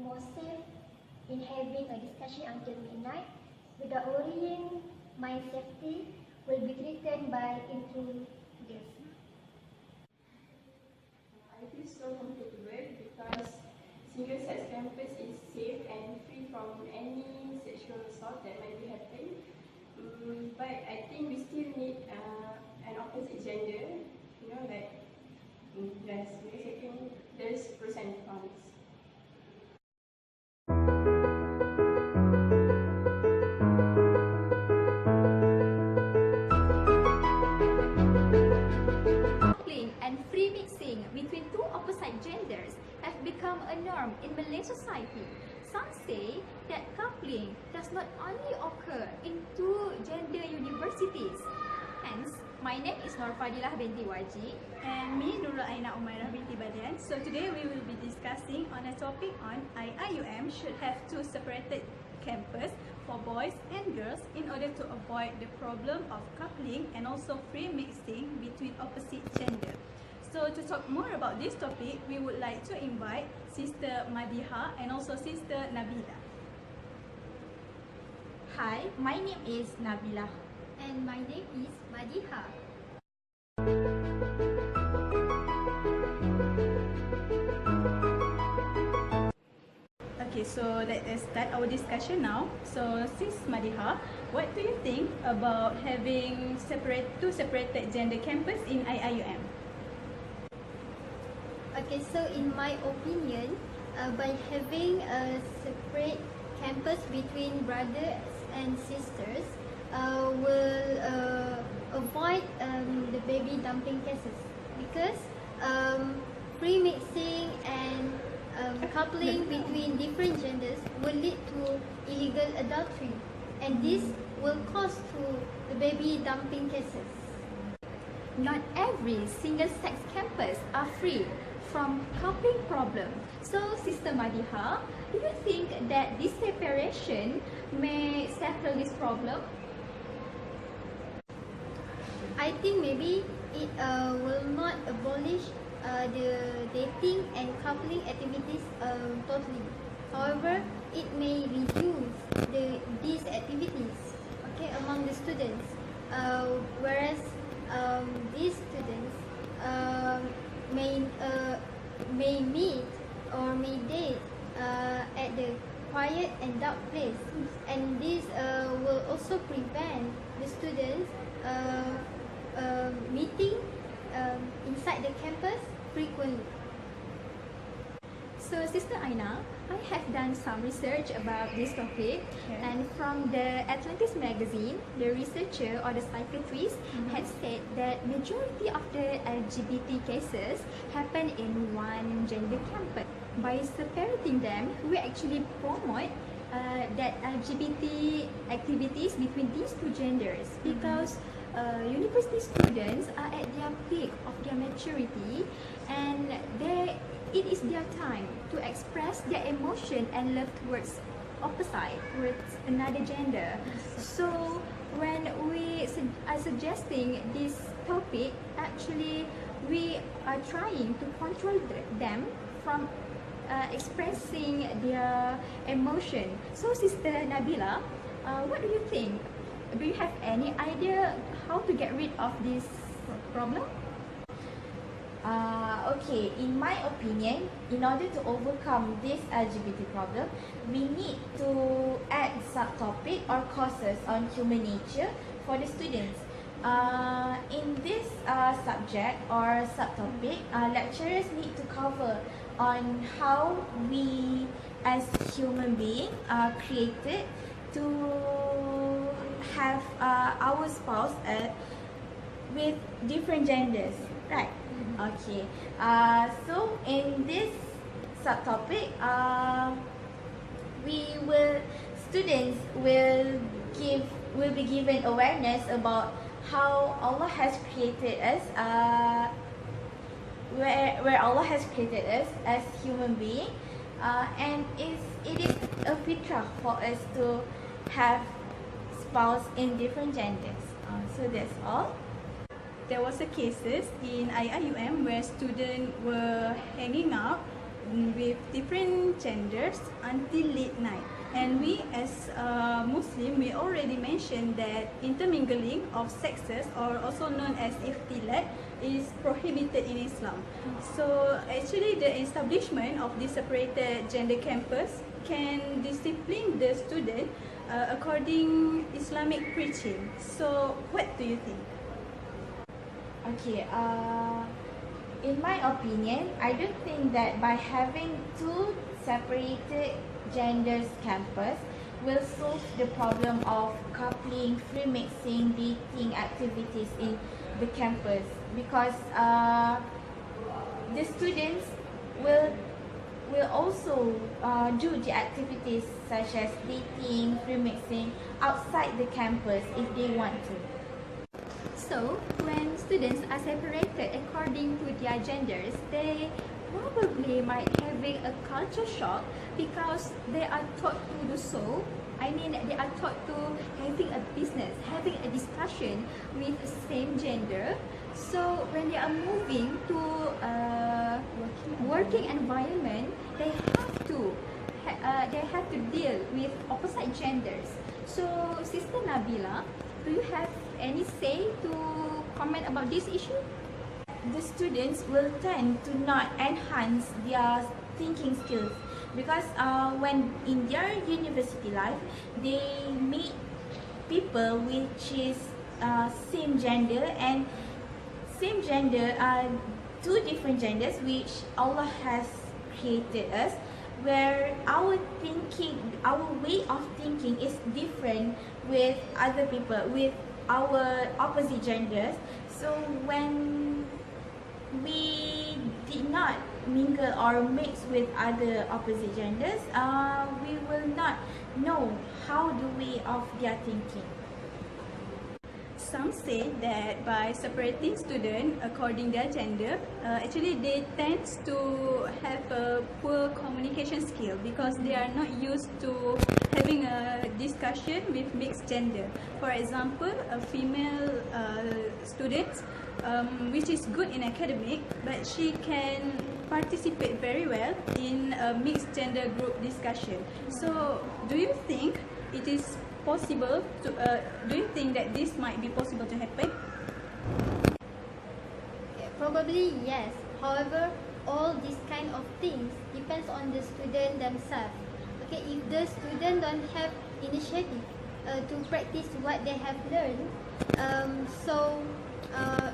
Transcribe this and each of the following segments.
more safe in having a discussion until midnight. Without worrying, my safety will be threatened by intruders. I feel so comfortable because single-sex campus is safe and free from any sexual assault that might be happening. But I think we still need an opposite gender, yes, because I think there's pros and cons. Coupling and free mixing between two opposite genders have become a norm in Malay society. Some say that coupling does not only occur in two gender universities. Hence, my name is Nurfadhilah binti Waji. And me, Nurul Aina Umaierah binti Balian. So today we will be discussing on a topic on IIUM should have two separated campus for boys and girls in order to avoid the problem of coupling and also free mixing between opposite gender. So to talk more about this topic, we would like to invite Sister Madihah and also Sister Nabilah. Hi, my name is Nabilah. And my name is Madihah. Okay, so let us start our discussion now. So Sis Madihah, what do you think about having two separated gender campus in IIUM? Okay, so in my opinion, by having a separate campus between brothers and sisters, will avoid the baby dumping cases, because free mixing and coupling between different genders will lead to illegal adultery, and this will cause to the baby dumping cases. Not every single-sex campus are free from coupling problem. So, Sister Madihah, do you think that this separation may settle this problem? I think maybe it will not abolish the dating and coupling activities totally. However, it may reduce these activities, okay, among the students. Whereas these students may meet or may date at the quiet and dark place, and this will also prevent the students meeting inside the campus frequently. So, Sister Aina, I have done some research about this topic, and from the Atlantis magazine, the researcher or the psychiatrist had said that majority of the LGBT cases happen in one gender campus. By separating them, we actually promote that LGBT activities between these two genders, because university students are at their peak of their maturity, and it is their time to express their emotion and love towards another gender. So when we are suggesting this topic, actually we are trying to control them from expressing their emotion. So, Sister Nabilah, what do you think? Do you have any idea how to get rid of this problem? Okay, in my opinion, in order to overcome this LGBT problem, we need to add subtopic or courses on human nature for the students. In this subject or subtopic, lecturers need to cover on how we as human beings are created to have our spouse with different genders, right? Okay. So in this subtopic, students will be given awareness about how Allah has created us, where Allah has created us as human beings, and it is a fitrah for us to have spouse in different genders. So that's all. There was a cases in IIUM where students were hanging out with different genders until late night. And we as Muslim, we already mentioned that intermingling of sexes, or also known as ikhtilat, is prohibited in Islam. So actually the establishment of this separated gender campus can discipline the student according Islamic preaching. So what do you think? Okay, in my opinion, I don't think that by having two separated genders campus will solve the problem of coupling, free mixing, dating activities in the campus, because the students will also do the activities such as dating, free mixing outside the campus if they want to. So, when students are separated according to their genders, they probably might having a culture shock because they are taught to do so. I mean, they are taught to having a business, having a discussion with the same gender. So, when they are moving to a working environment, they have to deal with opposite genders. So, Sister Nabilah, do you have any say to comment about this issue? The students will tend to not enhance their thinking skills because when in their university life, they meet people which is same gender, and same gender are two different genders which Allah has created us, where our way of thinking is different with other people, with our opposite genders. So when we did not mingle or mix with other opposite genders, we will not know how the way of their thinking. Some say that by separating students according their gender, actually they tend to have a poor communication skill because they are not used to having a discussion with mixed gender. For example, a female student which is good in academic, but she can participate very well in a mixed gender group discussion. So do you think it is possible to do you think that this might be possible to happen? Probably yes. However, all these kind of things depends on the student themselves. Okay, if the student don't have initiative to practice what they have learned, so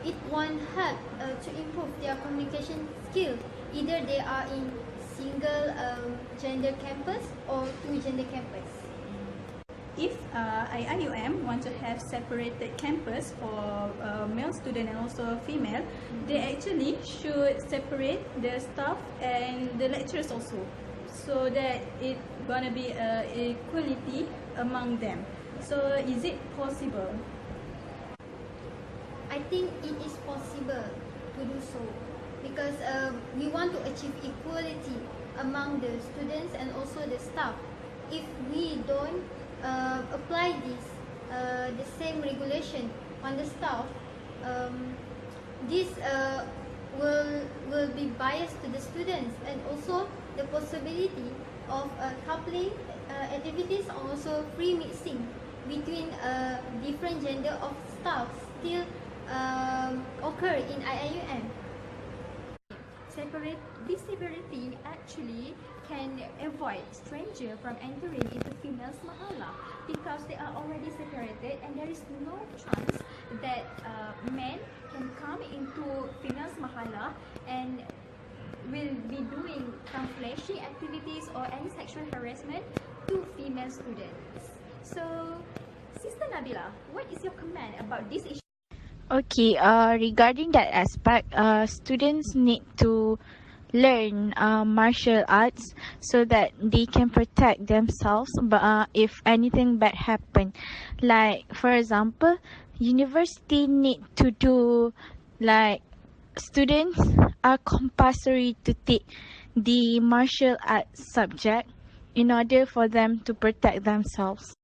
it won't help to improve their communication skill. Either they are in single gender campus or two gender campus. If IIUM want to have separated campus for male student and also female, they actually should separate the staff and the lecturers also, so that it gonna be equality among them. So is it possible? I think it is possible to do so because we want to achieve equality among the students and also the staff. If we don't apply this the same regulation on the staff, this will be biased to the students, and also the possibility of coupling activities and also free mixing between different gender of staff still occur in IIUM. This separating actually can avoid stranger from entering into females mahala because they are already separated, and there is no chance that men can come into females mahala and will be doing some flashy activities or any sexual harassment to female students. So, Sister Nabilah, what is your comment about this issue? Okay, regarding that aspect, students need to learn martial arts so that they can protect themselves if anything bad happen. Like, for example, university need to do, like, students are compulsory to take the martial arts subject in order for them to protect themselves.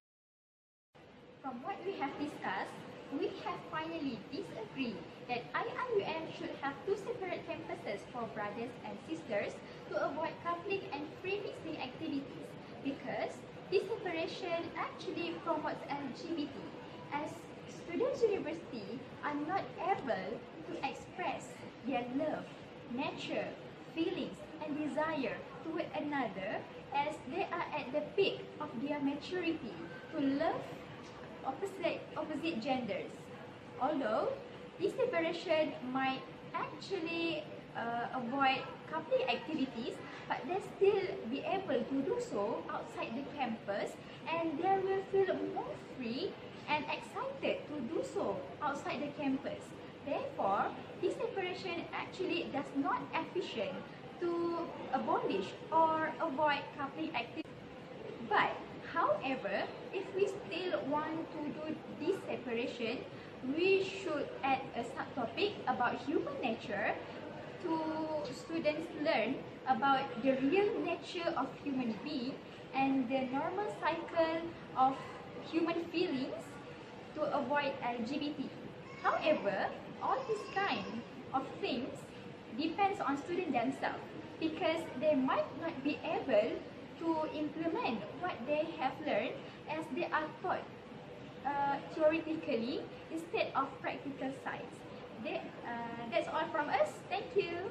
From what we have discussed, we have finally disagreed that IIUM should have two separate campuses for brothers and sisters to avoid actually promotes LGBT, as students university are not able to express their love, nature, feelings and desire toward another, as they are at the peak of their maturity to love opposite genders. Although this separation might actually avoid coupling activities, but they still be able to do so outside the campus, and they will feel more free and excited to do so outside the campus. Therefore, this separation actually does not efficient to abolish or avoid coupling activities. But however, if we still want to do this separation, we should add a subtopic about human nature to students learn about the real nature of human being and the normal cycle of human feelings to avoid LGBT. However, all these kind of things depends on students themselves, because they might not be able to implement what they have learned, as they are taught theoretically instead of practical sides. That's all from us. Thank you.